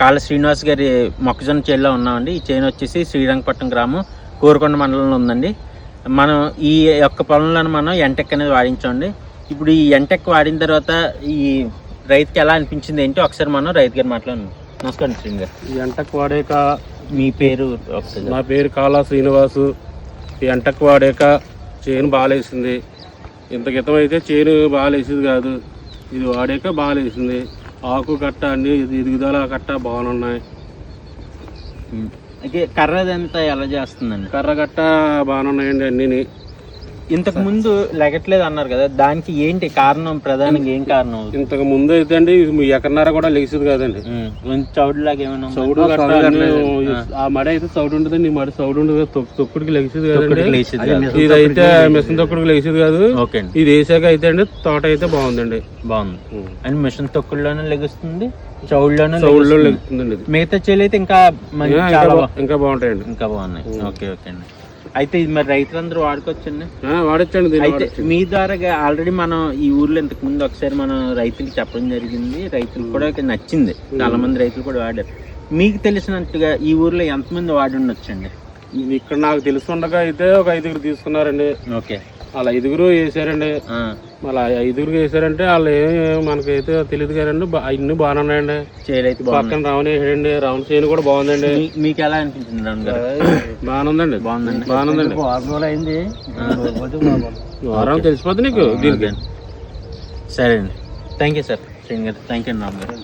కాళ్ళ శ్రీనివాస్ గారి మొక్కజొన్న చేనులో ఉన్నామండి. ఈ చేను వచ్చేసి శ్రీరంగపట్నం గ్రామం కోరుకొండ మండలంలో ఉందండి. మనం ఈ యొక్క పొలంలో మనం ఎంటెక్ అనేది వాడించండి. ఇప్పుడు ఈ ఎంటెక్ వాడిన తర్వాత ఈ రైతుకి ఎలా అనిపించింది ఏంటి ఒకసారి మనం రైతు గారు మాట్లాడుతున్నాం. నమస్కారం శ్రీని గారు. ఈ ఎంటెక్ వాడాక మీ పేరు ఒకసారి? నా పేరు కాళ్ళ శ్రీనివాసు. ఈ ఎంటెక్ వాడాక చేను బాగాలేసింది. ఇంత క్రితం అయితే చేను బాగాలేసేది కాదు, ఇది వాడాక బాగాలేసింది. ఆకు కట్ట అన్ని ఎదుగుదల కట్ట బాగున్నాయి. అయితే కర్రదంతా ఎలా చేస్తుందండి? కర్ర కట్ట బాగున్నాయండి అన్నీ. ఇంతకు ముందు లెగట్లేదు అన్నారు కదా, దానికి ఏంటి కారణం? ప్రధానంగా ఏం కారణం? ఇంతకు ముందు అయితే అండి ఎక్కడన్నారా కూడా లెగిసేది కాదండి. చౌడులాగా ఏమైనా చౌడు ఆ మడ అయితే చౌడు ఉండదండి. ఈ మడ చౌడు ఉండదు, తొక్కుడికి లెగిసేది కాదండి. ఇది అయితే మిషన్ తొక్కుడికి లెగిసేది కాదు. ఇది వేసాక అయితే అండి తోట అయితే బాగుందండి. బాగుంది అండ్ మిషన్ తొక్కుడులోనే లెగుస్తుంది, చౌడులోనే లెగుస్తుందండి. మిగతా చేలు అయితే ఇంకా ఇంకా బాగుంటాయండి, ఇంకా బాగున్నాయి. ఓకే ఓకే అండి. అయితే ఇది మరి రైతులందరూ వాడుకోవచ్చండి? వాడచ్చండి. అయితే మీ ద్వారా ఆల్రెడీ మనం ఈ ఊర్లో ఇంతకు ముందు ఒకసారి మనం రైతులకు చెప్పడం జరిగింది, రైతులకు కూడా నచ్చింది, చాలా మంది రైతులు కూడా వాడారు. మీకు తెలిసినట్టుగా ఈ ఊర్లో ఎంతమంది వాడి ఉండొచ్చండి? ఇక్కడ నాకు తెలుసుండగా అయితే ఒక 5 తీసుకున్నారండి. ఓకే, వాళ్ళ 5 వేసారండి. మళ్ళీ 5 వేసారంటే వాళ్ళు మనకైతే తెలియదు కదండి. అన్ని బాగానే ఉన్నాయండి. చేయలేదు పక్కన రావణ వేసాడండి, రావణ చేను కూడా బాగుందండి. మీకు ఎలా అనిపించింది రావణ గారు? బాగుందండి, బాగుందండి. అయింది వారం తెలిసిపోతుంది నీకు దీనికి. సరే అండి, థ్యాంక్ యూ సార్ శ్రీని గారు. థ్యాంక్ యూ అండి రామ్ గారు.